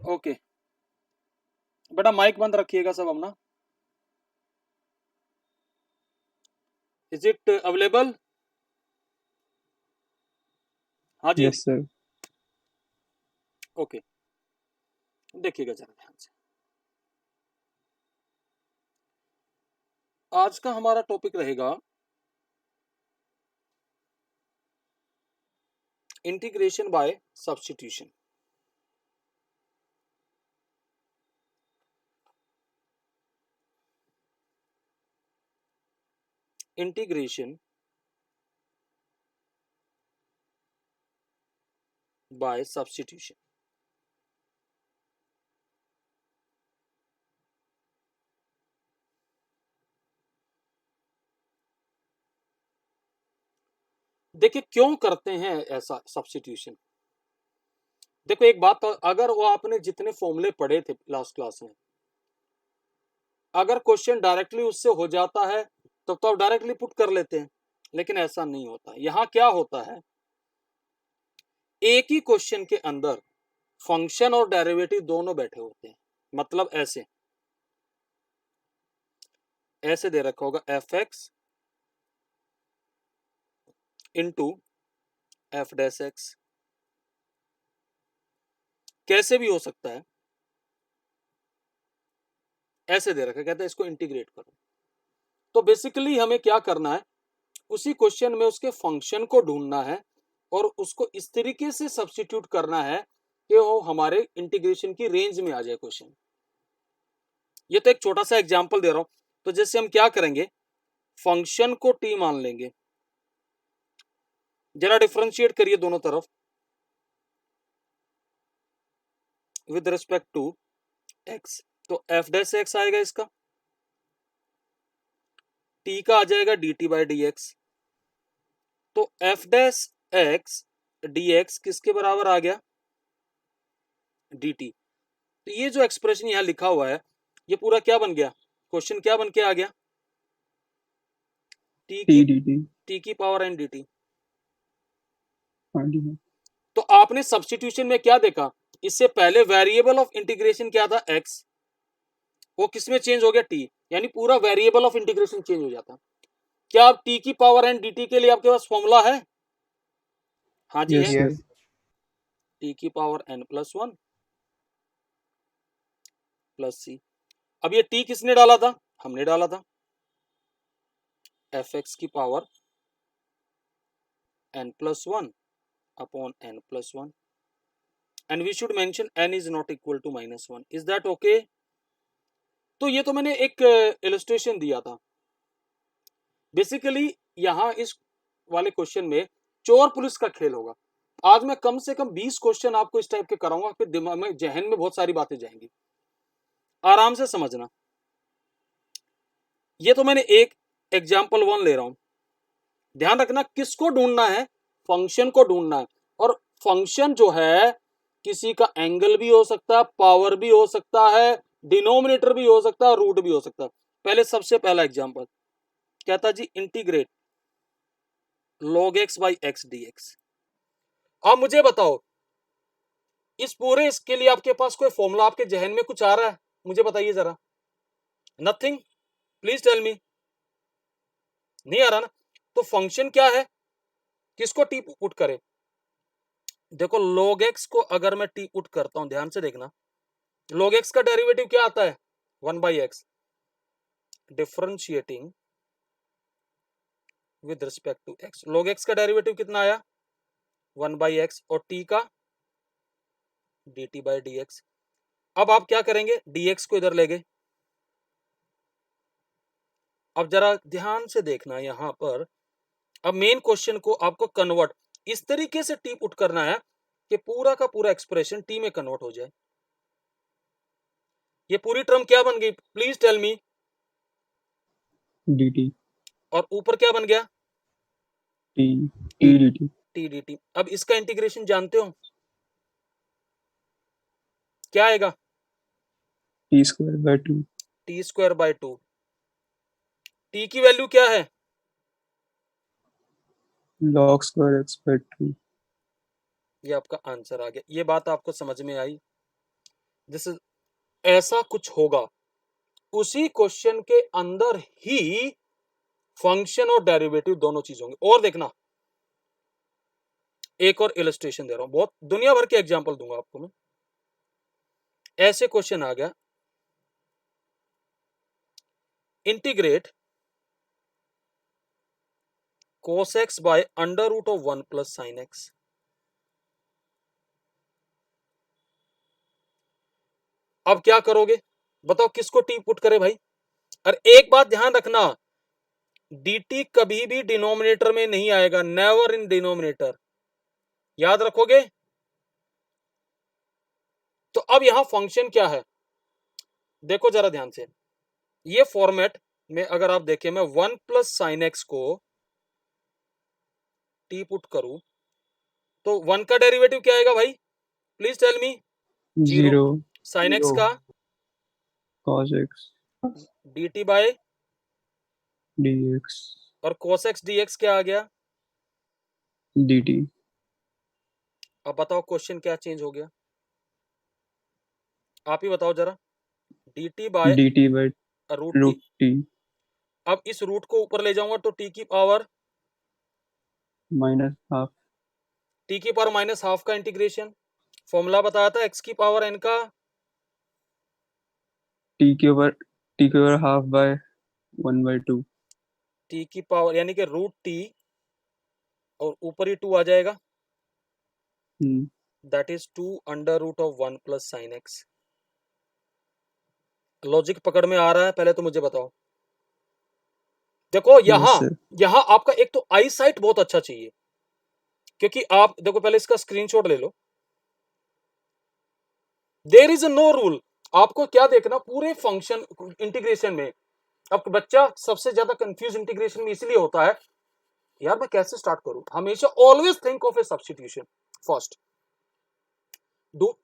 Okay बेटा mic बंद रखिएगा सब अपना। Is it available? हाँ जी। Yes sir. ओके देखिएगा जरा ध्यान से। आज का हमारा टॉपिक रहेगा integration by substitution. Integration by substitution. देखिए क्यों करते हैं ऐसा सब्स्टिट्यूशन। देखो एक बात, अगर वो आपने जितने फॉर्मूले पढ़े थे लास्ट क्लास में, अगर क्वेश्चन डायरेक्टली उससे हो जाता है तब तो आप डायरेक्टली पुट कर लेते हैं, लेकिन ऐसा नहीं होता। यहां क्या होता है, एक ही क्वेश्चन के अंदर फंक्शन और डेरिवेटिव दोनों बैठे होते हैं। मतलब ऐसे ऐसे दे रखा होगा F x into F dash x, कैसे भी हो सकता है। ऐसे दे रखा है, कहते हैं इसको इंटीग्रेट करो। तो बेसिकली हमें क्या करना है, उसी क्वेश्चन में उसके फंक्शन को ढूंढना है और उसको इस तरीके से सब्स्टिट्यूट करना है कि वो हमारे इंटीग्रेशन की रेंज में आ जाए क्वेश्चन। ये तो एक छोटा सा एग्जांपल दे रहा हूं। तो जैसे हम क्या करेंगे, फंक्शन को टी मान लेंगे, जरा डिफरेंशिएट करिए दोनों तरफ विद रिस्पेक्ट टू एक्स। तो एफ डैश एक्स आएगा, इसका टी का आ जाएगा D T by D x. तो F dash X D x किसके बराबर आ गया, डी टी। तो ये जो एक्सप्रेशन यहां लिखा हुआ है, ये पूरा क्या बन गया, क्वेश्चन क्या बन के आ गया, टी डी टी। टी की पावर एन डी टी। हाँ जी हाँ। तो आपने सब्स्टिट्यूशन में क्या देखा, इससे पहले वेरिएबल ऑफ इंटीग्रेशन क्या था एक्स, वो किसमें चेंज हो गया टी, यानी पूरा वेरिएबल ऑफ इंटीग्रेशन चेंज हो जाता। क्या आप टी की पावर एन डी टी के लिए आपके पास फॉर्मूला है? हाँ जी यस है, सर। टी की power N plus one plus C. अब ये टी किसने डाला था, हमने डाला था, एफ एक्स की power N plus one upon N plus one, and we should mention N is not equal to minus one. Is that okay? तो ये तो मैंने एक इलस्ट्रेशन दिया था। बेसिकली यहां इस वाले क्वेश्चन में चोर पुलिस का खेल होगा। आज मैं कम से कम 20 क्वेश्चन आपको इस टाइप के कराऊंगा, फिर दिमाग में जहन में बहुत सारी बातें जाएंगी, आराम से समझना। ये तो मैंने एक एग्जाम्पल वन ले रहा हूं। ध्यान रखना किसको ढूंढना है, फंक्शन को ढूंढना है। और फंक्शन जो है किसी का एंगल भी हो सकता है, पावर भी हो सकता है, डिनोमिनेटर भी हो सकता है, रूट भी हो सकता है। पहले सबसे पहला एग्जाम्पल कहता जी integrate log x by X D X. अब मुझे बताओ, इस पूरे इसके लिए आपके पास कोई फॉर्मूला आपके जहन में कुछ आ रहा है? मुझे बताइए जरा। Nothing, please tell me. नहीं आ रहा ना? तो फंक्शन क्या है, किसको टी पुट करे। देखो log x को अगर मैं टी पुट करता हूं, ध्यान से देखना, log x का डेरिवेटिव क्या आता है, 1 by x, differentiating with respect to x। log x का डेरिवेटिव कितना आया, 1 बाई एक्स, और t का dt बाई डी एक्स। अब आप क्या करेंगे, dx को इधर ले गए। अब जरा ध्यान से देखना यहां पर, अब मेन क्वेश्चन को आपको कन्वर्ट इस तरीके से टी पुट करना है कि पूरा का पूरा एक्सप्रेशन टी में कन्वर्ट हो जाए। ये पूरी टर्म क्या बन गई, please tell me. D T. और ऊपर क्या बन गया, T T D T. T D T. अब इसका इंटीग्रेशन जानते हो क्या आएगा, T square by two. T square by two. T की वैल्यू क्या है, log square X by two. ये आपका आंसर आ गया। ये बात आपको समझ में आई? दिस इज, ऐसा कुछ होगा। उसी क्वेश्चन के अंदर ही फंक्शन और डेरिवेटिव दोनों चीज होंगे। और देखना, एक और इलस्ट्रेशन दे रहा हूं, बहुत दुनिया भर के एग्जांपल दूंगा आपको मैं। ऐसे क्वेश्चन आ गया, integrate cos x by under root of 1 plus sine X. अब क्या करोगे बताओ, किसको टी पुट करे भाई? और एक बात ध्यान रखना, dt कभी भी डिनोमिनेटर में नहीं आएगा, नेवर इन डिनोमिनेटर, याद रखोगे? तो अब यहां फंक्शन क्या है, देखो जरा ध्यान से, ये फॉर्मेट में अगर आप देखें, मैं 1 प्लस साइन एक्स को टी पुट करूं तो 1 का डेरिवेटिव क्या आएगा भाई? Please tell me. 0। 0 sine X का cos x dt by, dx और cos x dx क्या आ गया? dt अब बताओ क्वेश्चन क्या चेंज हो गया, आप ही बताओ जरा। dt by dt by root T. root t अब इस रूट को ऊपर ले जाऊंगा तो टी की पावर minus half टी की पावर माइनस हाफ का इंटीग्रेशन, फॉर्मूला बताया था एक्स की पावर एन का, t के ऊपर half by 1 by 2 टी की पावर यानी कि रूट टी और ऊपर ही 2 आ जाएगा, that is 2 under root of 1 plus sine X. Logic पकड़ में आ रहा है? पहले तो मुझे बताओ। देखो yes sir यहां आपका एक तो आई साइट बहुत अच्छा चाहिए, क्योंकि आप देखो, पहले इसका स्क्रीनशॉट ले लो। देयर इज नो रूल, आपको क्या देखना पूरे फंक्शन इंटीग्रेशन में। अब बच्चा सबसे ज्यादा कंफ्यूज इंटीग्रेशन में इसलिए होता है, यार मैं कैसे स्टार्ट करूं, हमेशा always think of A substitution first.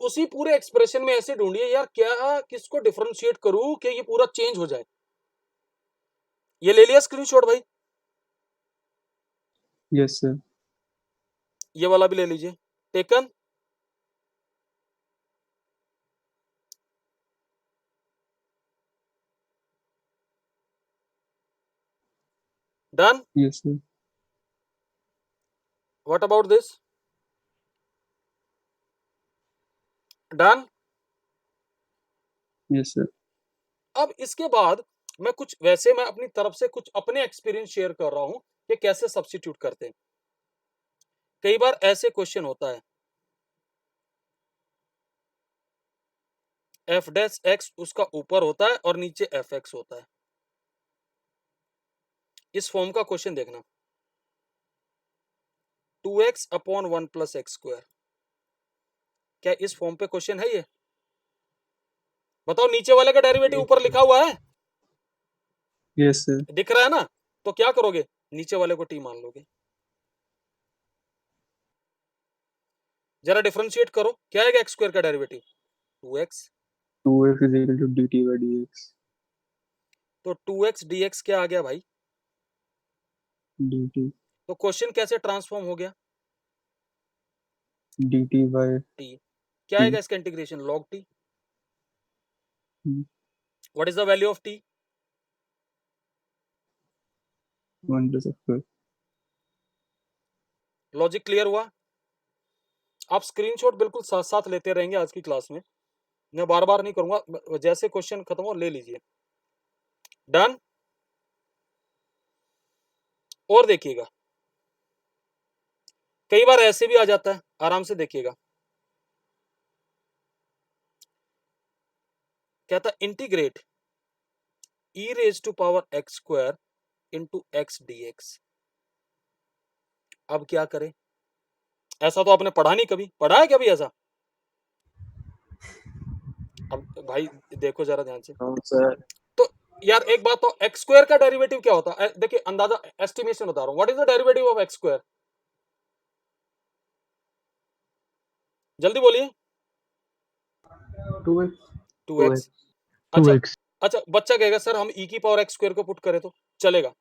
उसी पूरे एक्सप्रेशन में ऐसे ढूंढिए यार, क्या किसको डिफरेंशिएट करूं कि ये पूरा चेंज हो जाए। ये ले लिया स्क्रीनशॉट भाई? yes sir ये वाला भी ले लीजिए, taken. Done. yes sir what about this? Done. yes sir अब इसके बाद मैं कुछ वैसे, मैं अपनी तरफ से कुछ अपने एक्सपीरियंस शेयर कर रहा हूं कि कैसे सब्स्टिट्यूट करते हैं। कई बार ऐसे क्वेश्चन होता है, एफ डैश एक्स उसका ऊपर होता है और नीचे एफ एक्स होता है। इस फॉर्म का क्वेश्चन देखना, 2x upon 1 plus x square, क्या इस फॉर्म पे क्वेश्चन है ये? बताओ, नीचे वाले का डेरिवेटिव ऊपर लिखा हुआ है, yes sir दिख रहा है ना? तो क्या करोगे, नीचे वाले को टी मान लोगे। जरा डिफरेंशिएट करो, क्या आएगा एक्स स्क्वायर का derivative? 2x। 2x is equal to dt by dx तो 2x dx क्या आ गया भाई? dt तो क्वेश्चन कैसे ट्रांसफॉर्म हो गया? dt by T. क्या t आएगा इसका integration? log t। What is the value of T? 1 plus x square logic clear हुआ? आप स्क्रीनशॉट बिल्कुल साथ साथ लेते रहेंगे आज की क्लास में, मैं बार बार नहीं करूंगा, जैसे क्वेश्चन खत्म हो ले लीजिए। डन। और देखिएगा, कई बार ऐसे भी आ जाता है, आराम से देखिएगा। कहता integrate e raise to power X square into X dx। अब क्या करें? ऐसा तो आपने पढ़ा नहीं, कभी पढ़ा है कभी ऐसा? अब भाई देखो जरा ध्यान से, sir तो यार एक बात, तो एक्स स्क्वायर का डेरिवेटिव क्या होता है? देखिए अंदाजा, एस्टिमेशन बता रहा हूं, what is the derivative of x square? जल्दी बोलिए। 2x 2x। अच्छा, अच्छा बच्चा कहेगा सर हम e की पावर एक्स स्क्वायर को पुट करें तो चलेगा?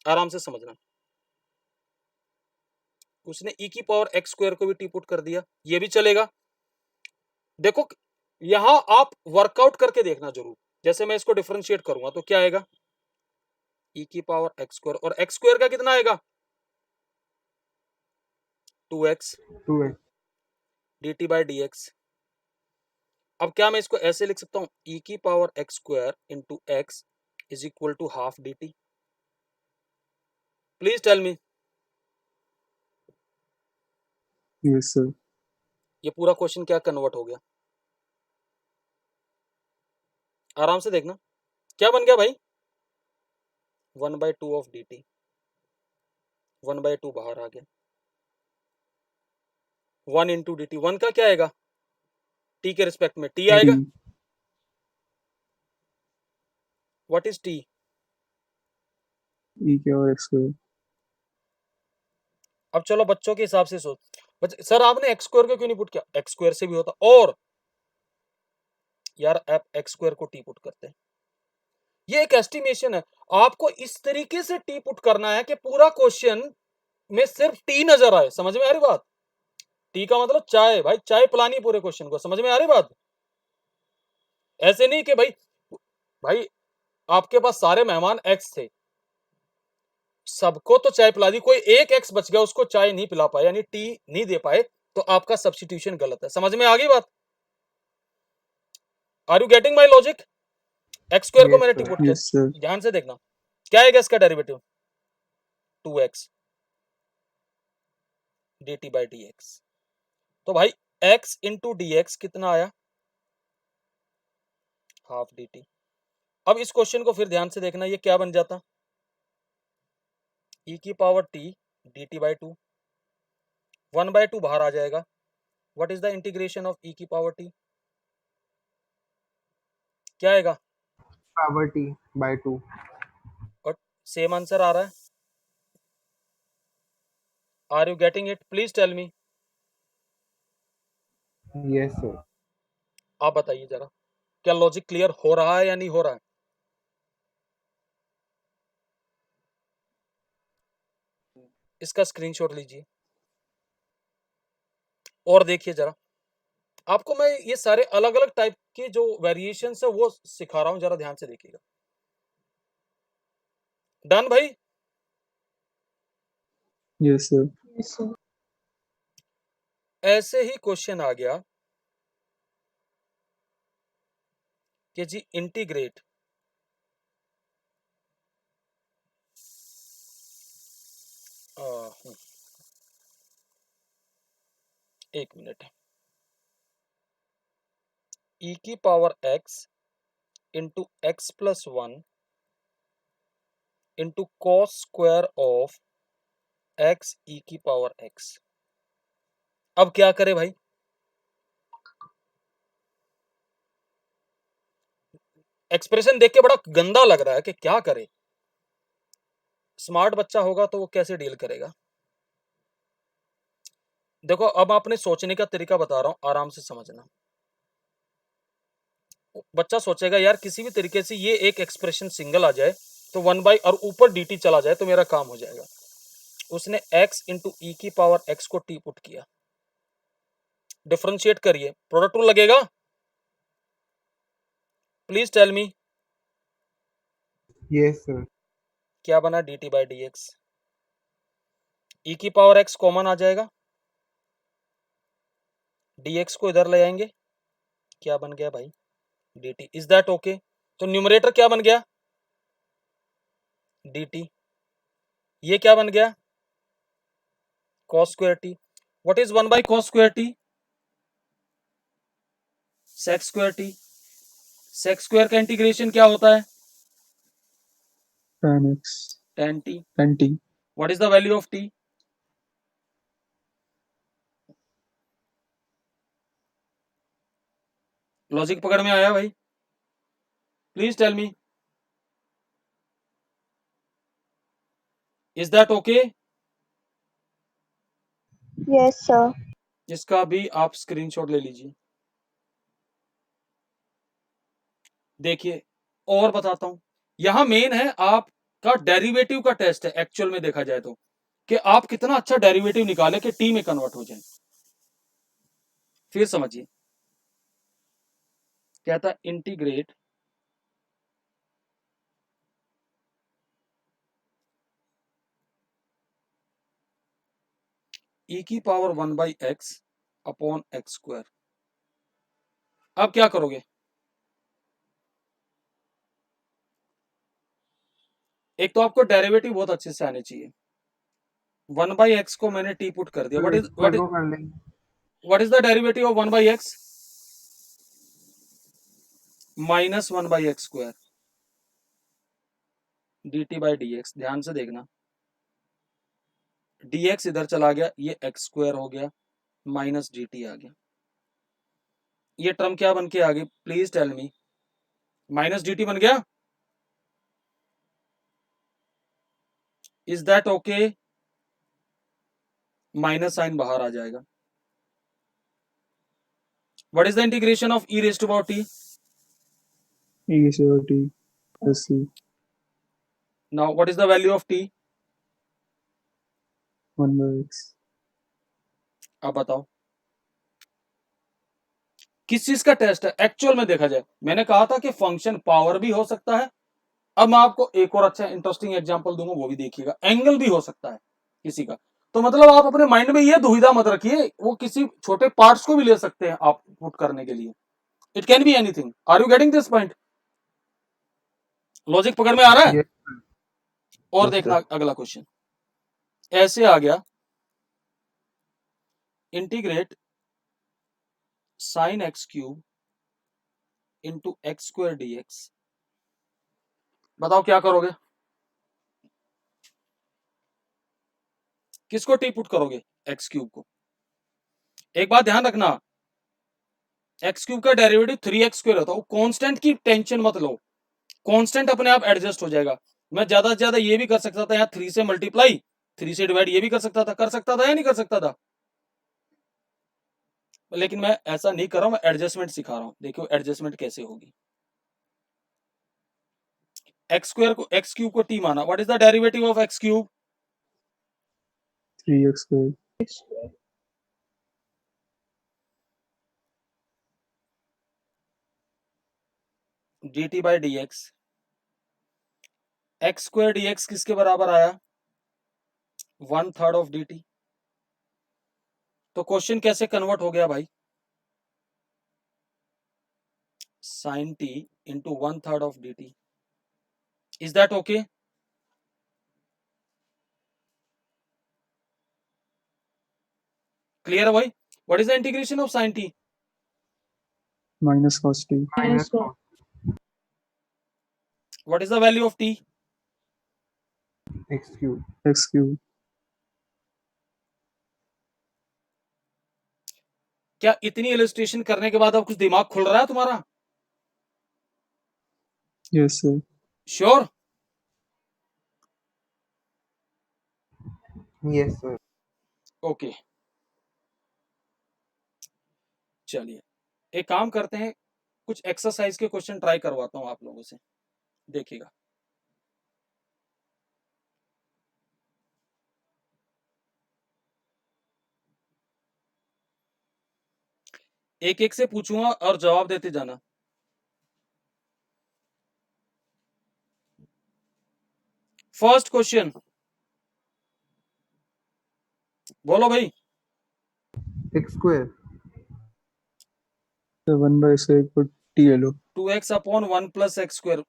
आराम से समझना, उसने e की पावर एक्स स्क्वायर को भी टी पुट कर दिया, ये भी चलेगा। देखो यहां आप वर्कआउट करके देखना जरूर। जैसे मैं इसको डिफरेंशिएट करूंगा तो क्या आएगा, e की पावर एक्स स्क्वायर, और एक्स स्क्वायर का कितना आएगा 2x 2x dt by D X. अब क्या मैं इसको ऐसे लिख सकता हूं, e की power X square into X is equal to half D T. Please tell me, Yes, sir. ये पूरा क्वेश्चन क्या कन्वर्ट हो गया, आराम से देखना क्या बन गया भाई, 1/2 ऑफ डी टी, 1/2 बाहर आ गया, 1 इंटू डी टी, 1 का क्या आएगा टी के रिस्पेक्ट में टी आएगा, T. What is T, E की और x square. अब चलो बच्चों के हिसाब से सोच, सर आपने एक्स स्क्वायर को क्यों नहीं पुट किया, एक्स स्क्वायर से भी होता, और यार आप एक्स स्क्वायर को टी पुट करते हैं, ये एक एस्टिमेशन है, आपको इस तरीके से टी पुट करना है कि पूरा क्वेश्चन में सिर्फ टी नजर आए। समझ में आ रही बात, टी का मतलब चाय, भाई चाय पिलानी पूरे क्वेश्चन को, समझ में आ रही बात। ऐसे नहीं कि भाई भाई आपके पास सारे मेहमान एक्स थे, सबको तो चाय पिला दी, कोई एक एक्स बच गया उसको चाय नहीं पिला पाए यानी टी नहीं दे पाए, तो आपका सब्स्टिट्यूशन गलत है। समझ में आ गई बात, are you getting my logic. X square को Yes, मैंने sir. टी पुट किया, Yes, sir. ध्यान से देखना क्या आएगा इसका derivative 2x dt by D x. तो भाई x इंटू डी एक्स कितना आया, हाफ डी टी। अब इस क्वेश्चन को फिर ध्यान से देखना, ये क्या बन जाता, e की पावर t dt बाई 2, 1/2 बाहर आ जाएगा, what is the integration of e की पावर t, क्या आएगा, Power t by 2. और सेम आंसर आ रहा है, are you getting it, please tell me. Yes, sir. आप बताइए जरा, क्या लॉजिक क्लियर हो रहा है या नहीं हो रहा है। इसका स्क्रीनशॉट लीजिए और देखिए जरा, आपको मैं ये सारे अलग अलग टाइप के जो वेरिएशन है वो सिखा रहा हूं, जरा ध्यान से देखिएगा। डन भाई, Yes, sir. Yes, sir. ऐसे ही क्वेश्चन आ गया कि जी इंटीग्रेट एक मिनट, e की power x into x plus 1 into cos square of x e की पावर x। अब क्या करे भाई, एक्सप्रेशन देख के बड़ा गंदा लग रहा है कि क्या करे, स्मार्ट बच्चा होगा तो वो कैसे डील करेगा। देखो अब आपने सोचने का तरीका बता रहा हूं, आराम से समझना। बच्चा सोचेगा यार किसी भी तरीके से ये एक एक्सप्रेशन सिंगल आ जाए तो 1 और ऊपर dt चला जाए तो मेरा काम हो जाएगा। उसने x इंटू ई की पावर x को t पुट किया, डिफरेंशिएट करिए, प्रोडक्ट रूल लगेगा, please tell me. Yes, sir. क्या बना dt by D x, e की पावर x कॉमन आ जाएगा, dx को इधर ले आएंगे, क्या बन गया भाई dt, इज दैट ओके। तो न्यूमरेटर क्या बन गया dt, ये क्या बन गया cos square t, what is 1/cos square t, sec square t, sec square का इंटीग्रेशन क्या होता है Tan x. tan t, Tan t. What is the value of t, logic पकड़ में आया भाई, please tell me, is that okay. Yes, sir. इसका भी आप स्क्रीनशॉट ले लीजिए, देखिए और बताता हूं, यहां मेन है आपका डेरिवेटिव का टेस्ट है एक्चुअल में देखा जाए तो, कि आप कितना अच्छा डेरिवेटिव निकाले कि टी में कन्वर्ट हो जाए। फिर समझिए क्या था, इंटीग्रेट e की power 1/x upon x square. अब क्या करोगे, एक तो आपको डेरिवेटिव बहुत अच्छे से आने चाहिए। 1/x को मैंने टी पुट कर दिया। तो व्हाट स्क्वायर इज को कर लेंगे। What is the derivative of 1/x? Minus 1/x square dt by dx। ध्यान से देखना, dx इधर चला गया, ये x स्क्वायर हो गया, माइनस dt आ गया। ये टर्म क्या बन के आ गई, please tell me. Minus dt बन गया। Is that okay? Minus sign बाहर आ जाएगा। What is the integration of e raised to power t? e is equal to t plus c now what is the value of t? 1 by x. आप बताओ किस चीज का test है actual में देखा जाए। मैंने कहा था कि फंक्शन पावर भी हो सकता है। अब मैं आपको एक और अच्छा इंटरेस्टिंग एग्जांपल दूंगा, वो भी देखिएगा। एंगल भी हो सकता है किसी का। तो मतलब आप अपने माइंड में ये दुविधा मत रखिए, वो किसी छोटे पार्ट्स को भी ले सकते हैं आप पुट करने के लिए। It can be anything. Are you getting this point? Logic पकड़ में आ रहा है? Yes, और yes, देखना sir. अगला क्वेश्चन ऐसे आ गया, integrate sine x cube into x square dx. बताओ क्या करोगे, किसको टी पुट करोगे? एक्स क्यूब को। एक बात ध्यान रखना, एक्स क्यूब का डेरिवेटिव 3x स्क्वायर होता है। कांस्टेंट की टेंशन मत लो, कांस्टेंट अपने आप एडजस्ट हो जाएगा। मैं ज्यादा से ज्यादा ये भी कर सकता था, यहाँ 3 से मल्टीप्लाई, 3 से डिवाइड, ये भी कर सकता था या नहीं कर सकता था? लेकिन मैं ऐसा नहीं कर रहा हूं, मैं एडजस्टमेंट सिखा रहा हूं। देखो एडजस्टमेंट कैसे होगी। एक्स स्क्वायर को, एक्स क्यूब को टी माना। What is the derivative of x cube? 3x square dt by D x. X square d x किसके बराबर आया? 1/3 ऑफ डी टी। तो क्वेश्चन कैसे कन्वर्ट हो गया भाई? Sine t into 1/3 of d t. Is that okay? Clear है भाई? What is the integration of sine t? minus cos t Minus cos what is the value of T? x cube. x cube. क्या इतनी illustration करने के बाद अब कुछ दिमाग खुल रहा है तुम्हारा? Yes, sir. Sure? Yes, sir. Okay चलिए एक काम करते हैं, कुछ एक्सरसाइज के क्वेश्चन ट्राई करवाता हूं आप लोगों से, देखिएगा। एक एक से पूछूंगा और जवाब देते जाना। फर्स्ट क्वेश्चन बोलो भाई। X square. So 1 by x को t ले लो 2x upon 1 plus x square.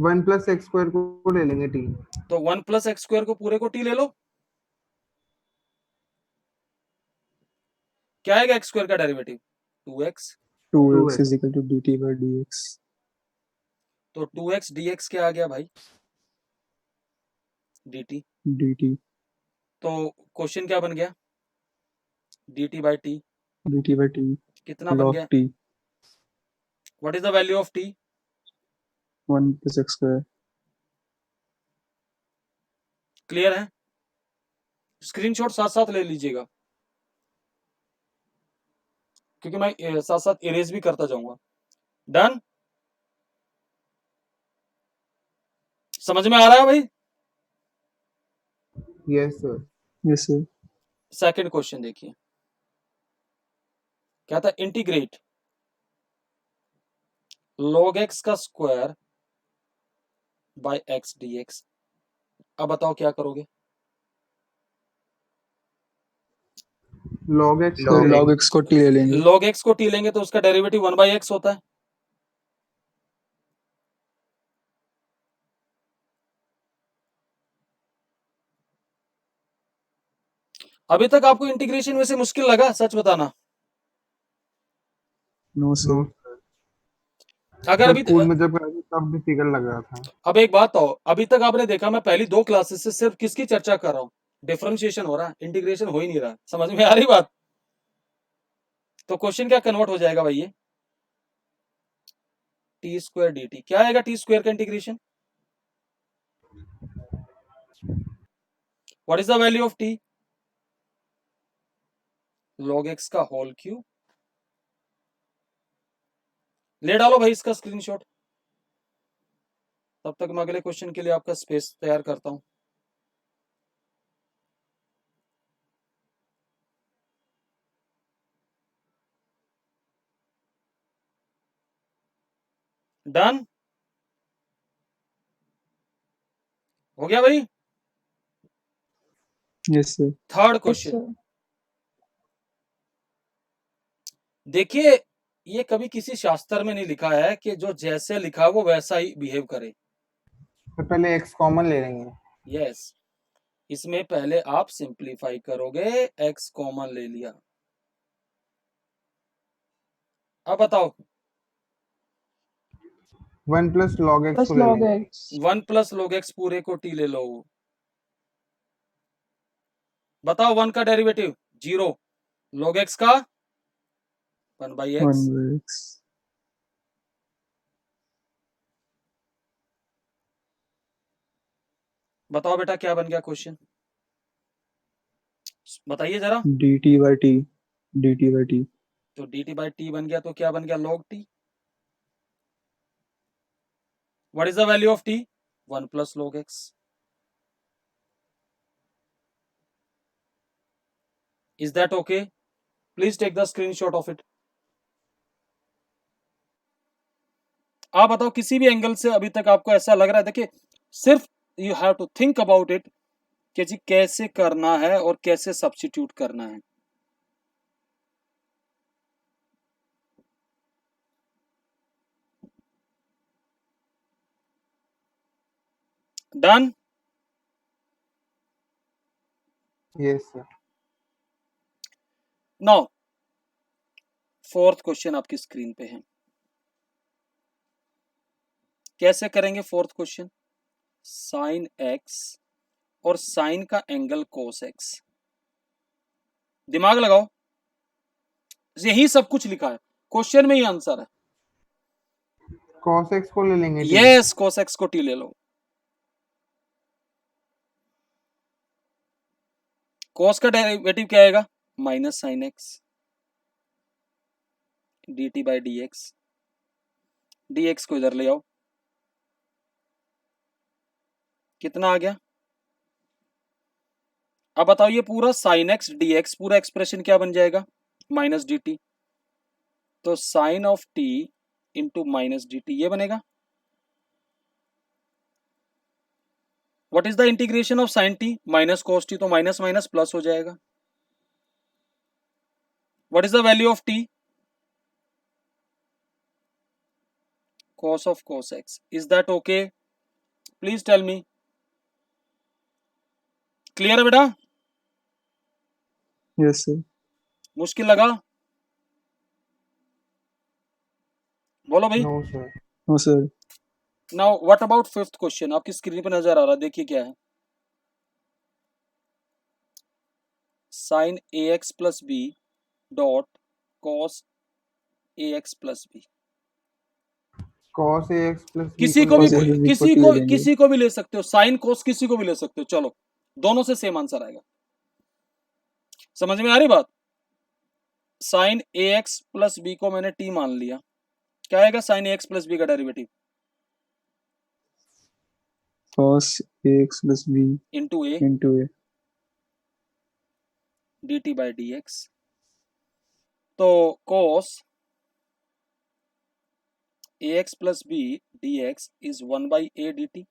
1 plus x square को ले लेंगे t. तो 1 प्लस एक्स स्क्वायर को पूरे को टी ले लो। क्या आएगा एक्स स्क्वायर का derivative? 2x। 2x is equal to dt by dx. तो 2x dx क्या आ गया भाई? dt। dt तो क्वेश्चन क्या बन गया? dt by T. dt by t कितना बन log गया? t what is the value of t? 1 plus x square. Clear है? स्क्रीनशॉट साथ साथ ले लीजिएगा, क्योंकि मैं साथ साथ इरेज भी करता जाऊंगा। डन? समझ में आ रहा है भाई? Yes, sir. Yes, sir. Second question देखिए, क्या था? इंटीग्रेट log x का स्क्वायर बाय x dx। अब बताओ क्या करोगे? log x तो को log x को t ले लेंगे। log x को t लेंगे तो उसका डेरिवेटिव 1/x होता है। अभी तक आपको इंटीग्रेशन में से मुश्किल लगा? सच बताना। No no sir. अगर सर अभी स्कूल में जब कराते तब डिफिकल्ट लग रहा था। अब एक बात हो, अभी तक आपने देखा मैं पहली 2 क्लासेस से सिर्फ किसकी चर्चा कर रहा हूं? डिफरेंशिएशन हो रहा है, इंटीग्रेशन हो ही नहीं रहा। समझ में आ रही बात? तो क्वेश्चन क्या कन्वर्ट हो जाएगा भाई? ये टी स्क्वायर डी टी क्या आएगा? टी स्क्वायर का integration what is the value of T? log x का होल क्यूब। ले डालो भाई इसका स्क्रीनशॉट। तब तक मैं अगले क्वेश्चन के लिए आपका स्पेस तैयार करता हूं। डन हो गया भाई? Yes sir. थर्ड क्वेश्चन देखिए, ये कभी किसी शास्त्र में नहीं लिखा है कि जो जैसे लिखा वो वैसा ही बिहेव करे। तो पहले x कॉमन ले लेंगे। यस, इसमें पहले आप सिंप्लीफाई करोगे, x कॉमन ले लिया। अब बताओ 1 प्लस log x प्लस को ले log लेंगे। x। 1 प्लस log x पूरे को t ले लो। बताओ 1 का डेरिवेटिव 0, log x का 1/x। 1/x। बताओ बेटा क्या बन गया क्वेश्चन? बताइए जरा। dt by t। dt by t। तो dt बाई टी बन गया, तो क्या बन गया? log t। What is the value of t? 1 plus log x। Is that okay? Please take the screenshot of it. आप बताओ किसी भी एंगल से अभी तक आपको ऐसा लग रहा है? देखिए, सिर्फ you have to think about it कि जी कैसे करना है और कैसे सब्स्टिट्यूट करना है। Done? Yes sir. Now fourth question आपकी स्क्रीन पे है। कैसे करेंगे फोर्थ क्वेश्चन? साइन एक्स और साइन का एंगल कोस एक्स। दिमाग लगाओ, यही सब कुछ लिखा है क्वेश्चन में, ही आंसर है। cos x को ले लेंगे। यस, कोस एक्स को टी ले लो। कोस का डेरिवेटिव क्या आएगा? Minus sign X D T by D x. D x को इधर ले आओ, कितना आ गया? अब बताओ ये पूरा साइन एक्स डी एक्स पूरा एक्सप्रेशन क्या बन जाएगा? Minus D T. तो sine of T into minus D T ये बनेगा। What is the integration of sine T minus cos T? तो माइनस माइनस प्लस हो जाएगा। What is the value of T? cos of cos x. Is that okay? Please tell me. Clear है बेटा? Yes sir. मुश्किल लगा? बोलो भाई। No sir. No sir. Now what about fifth question? आपकी screen पर नजर आ रहा है, देखिए क्या है। Sine A x plus B dot cos A x plus B. cos ax plus b किसी को को भी ले लेंगे। किसी को भी ले सकते हो, साइन कोस किसी को भी ले सकते हो। चलो, दोनों से सेम आंसर आएगा। समझ में आ रही बात? साइन ए एक्स प्लस बी को मैंने टी मान लिया, क्या आएगा साइन ए एक्स प्लस बी का derivative? cos ax plus b into a into a। D T by D x. तो cos ax plus b dx इज 1/a dt।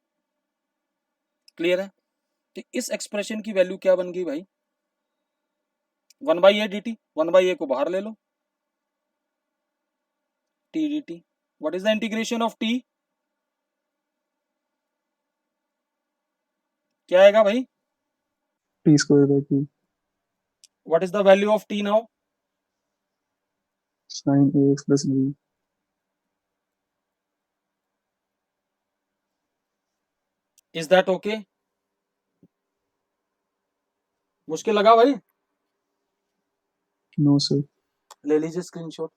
क्लियर है? तो इस एक्सप्रेशन की वैल्यू क्या बन गई भाई? 1/a dt। 1/a को बाहर ले लो, t dt। What is the integration of t? क्या आएगा भाई? t square by 2 what is the value of t now? sin ax plus b। Is that okay? मुश्किल लगा भाई? No sir। ले लीजिए स्क्रीनशॉट।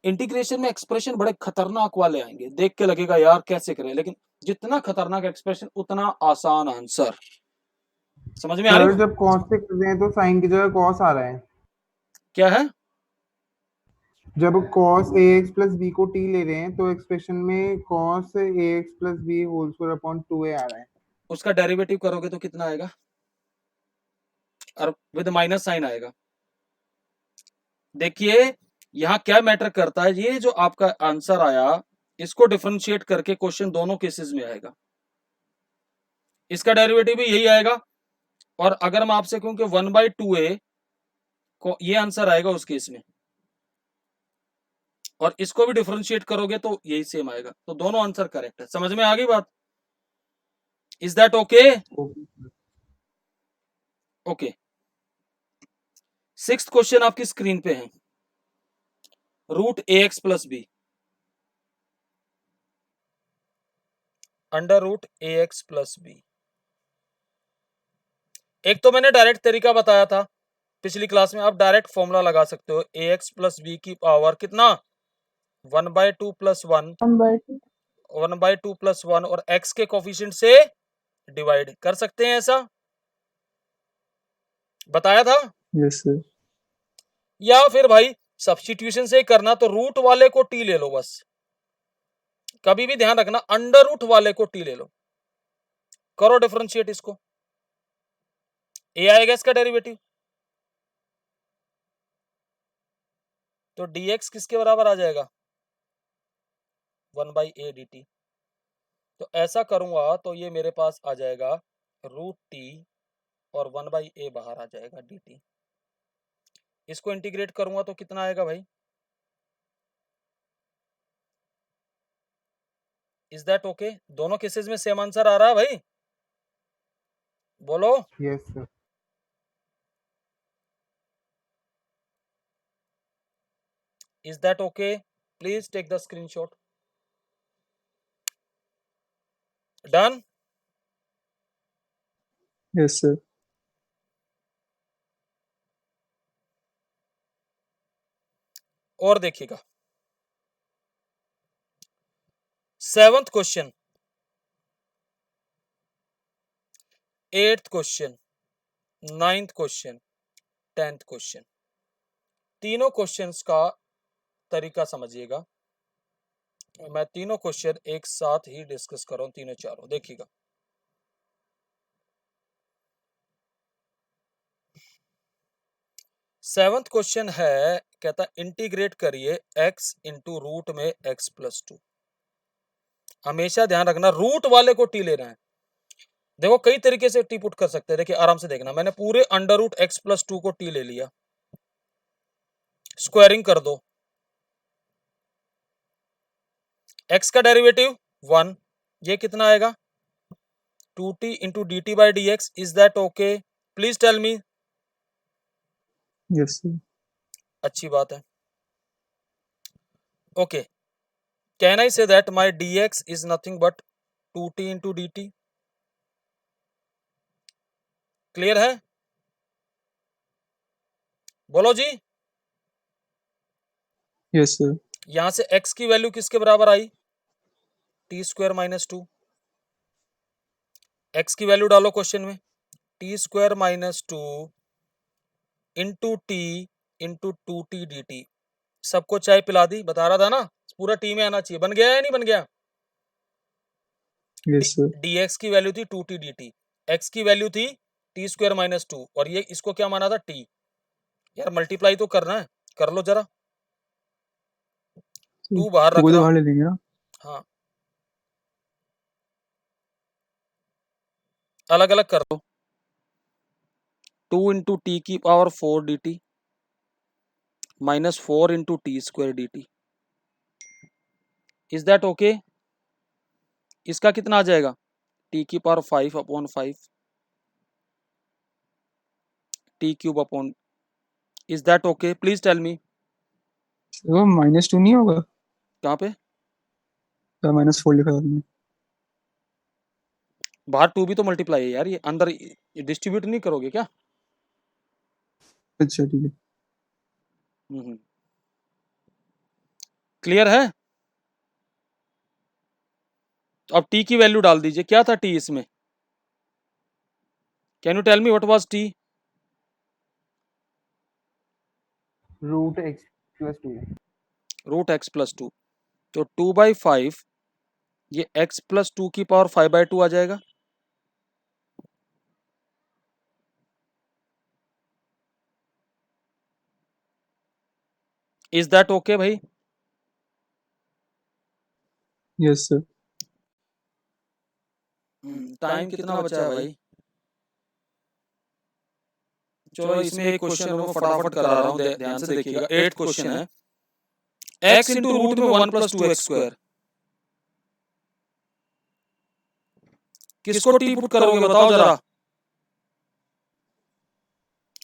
इंटीग्रेशन में एक्सप्रेशन बड़े खतरनाक वाले आएंगे, देख के लगेगा यार कैसे करें, लेकिन जितना खतरनाक एक्सप्रेशन उतना आसान आंसर। समझ में आ रही सर है? जब cos से कर रहे हैं तो sin की जगह cos आ रहा है। क्या है? जब cos ax plus b को t ले रहे हैं तो एक्सप्रेशन में cos ax plus b whole square upon 2a आ रहा है। उसका डेरिवेटिव करोगे तो कितना आएगा? और विद माइनस साइन आएगा। देखिए यहां क्या मैटर करता है, ये जो आपका आंसर आया इसको डिफरेंशिएट करके क्वेश्चन दोनों केसेस में आएगा। इसका डेरिवेटिव भी यही आएगा। और अगर मैं आपसे कहूं कि 1/2a को ये आंसर आएगा उस केस में, और इसको भी डिफरेंशिएट करोगे तो यही सेम आएगा। तो दोनों आंसर करेक्ट है। समझ में आ गई बात? Is that okay? Okay. Sixth question आपकी स्क्रीन पे है। Root ax plus b under root ax plus b. एक तो मैंने डायरेक्ट तरीका बताया था पिछली क्लास में, आप डायरेक्ट फॉर्मूला लगा सकते हो। ax प्लस बी की पावर कितना? 1/2 प्लस 1, 1/2 प्लस 1, और x के कोफिशिएंट से डिवाइड कर सकते हैं। ऐसा बताया था। Yes sir। या फिर भाई सब्स्टिट्यूशन से ही करना, तो रूट वाले को t ले लो बस। कभी भी ध्यान रखना, अंडर रूट वाले को t ले लो, करो डिफरेंशिएट इसको, a आएगा इसका डेरिवेटिव। तो dx किसके बराबर आ जाएगा? 1/a dt। तो ऐसा करूंगा तो ये मेरे पास आ जाएगा रूट टी, और 1/a बाहर आ जाएगा dt। इसको इंटीग्रेट करूंगा तो कितना आएगा भाई? Is that okay? दोनों केसेस में सेम आंसर आ रहा है भाई? बोलो। Yes sir. Is that okay? Please take the screenshot. Done? Yes sir। और देखिएगा seventh question, eighth question, ninth question, 10th question, तीनों क्वेश्चंस का तरीका समझिएगा। मैं तीनों क्वेश्चन एक साथ ही डिस्कस कर रहा हूं, तीनों चारों। देखिएगा सेवंथ क्वेश्चन है, कहता इंटीग्रेट करिए x इंटू रूट में x प्लस 2। हमेशा ध्यान रखना रूट वाले को t लेना है। देखो कई तरीके से t पुट कर सकते हैं। देखिए आराम से देखना, मैंने पूरे अंडर रूट x प्लस 2 को t ले लिया, स्क्वायरिंग कर दो, x का डेरिवेटिव 1, ये कितना आएगा? 2t into d T by D x. Is that okay? Please tell me. Yes sir। अच्छी बात है। Okay, can I say that my d x is nothing but 2t into d t? Clear है? बोलो जी। Yes sir। यहां से x की value किसके बराबर आई? T square minus 2। x की वैल्यू डालो क्वेश्चन में, T square minus 2 into T into 2t dt। सबको चाय पिला दी, बता रहा था ना पूरा टी में आना चाहिए। बन गया या नहीं बन गया? Yes sir। dx की वैल्यू थी 2t dt, x की वैल्यू थी टी स्क्वायर माइनस 2, और ये इसको क्या माना था? t। यार मल्टीप्लाई तो करना है, कर लो जरा। 2 बाहर टू रख को तो रहा बाहर हूँ। ले लेंगे ना। हाँ, अलग अलग कर दो। 2 इंटू टी की power 4 dt minus 4 into t square dt। Is that okay? इसका कितना आ जाएगा? टी की power 5 upon 5 t cube upon. Is that okay? Please tell me. वो -2 नहीं होगा? कहाँ पे? -4 लिखा है आपने। बाहर 2 भी तो मल्टीप्लाई है यार, ये अंदर डिस्ट्रीब्यूट नहीं करोगे क्या? अच्छा ठीक है। क्लियर है? तो अब टी की वैल्यू डाल दीजिए। क्या था टी इसमें? Can you tell me what was t? Root x plus 2। Root x plus 2। तो 2/5 ये x प्लस 2 की पावर 5/2 आ जाएगा। इज दैट ओके भाई? Yes sir. टाइम कितना बचा है भाई? चलो इसमें एक क्वेश्चन मैं फटाफट करा रहा हूँ, ध्यान से देखिएगा। 8 क्वेश्चन है। x इंटू रूट में 1 प्लस 2x स्क्वायर, किसको टी पुट करोगे बताओ जरा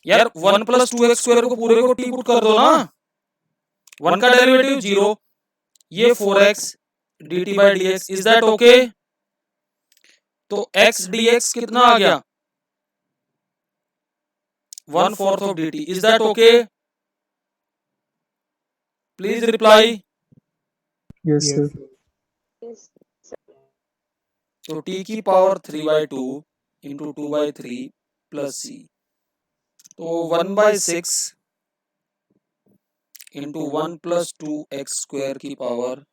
यार। 1 प्लस 2x स्क्वायर को पूरे को टी पुट कर दो ना। 1 का डेरिवेटिव 0, ये 4x dt by dx। Is that okay? तो x dx कितना आ गया? 1/4 of dt। Is that okay? Please reply. Yes sir. तो t की पावर 3/2 इंटू 2/3 प्लस c, तो 1/6 इंटू 1 प्लस 2x स्क्वायर की पावर।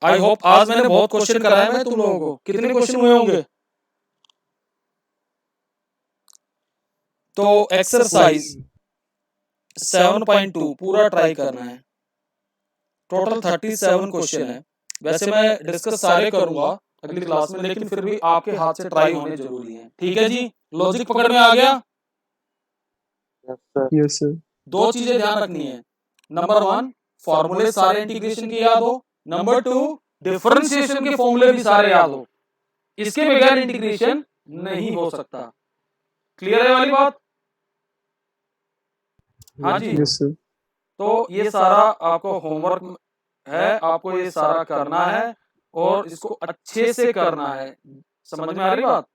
आई होप आज मैंने बहुत क्वेश्चन कराया मैं तुम लोगों को। कितने क्वेश्चन हुए होंगे? तो एक्सरसाइज 7.2 पूरा ट्राई करना है। टोटल 37 क्वेश्चन है। वैसे मैं डिस्कस सारे करूंगा अगली क्लास में, लेकिन फिर भी आपके हाथ से ट्राई होने जरूरी है। ठीक है जी? लॉजिक पकड़ में आ गया? Yes sir. दो चीजें ध्यान रखनी है। नंबर 1, फॉर्मूले सारे इंटीग्रेशन के याद हो। नंबर 2, डिफरेंशिएशन के फॉर्मूले भी सारे याद हो। इसके बगैर इंटीग्रेशन नहीं हो सकता। क्लियर है वाली बात? हाँ जी। Yes sir. तो ये सारा आपको होमवर्क है, आपको ये सारा करना है और इसको अच्छे से करना है। समझ में आ रही बात?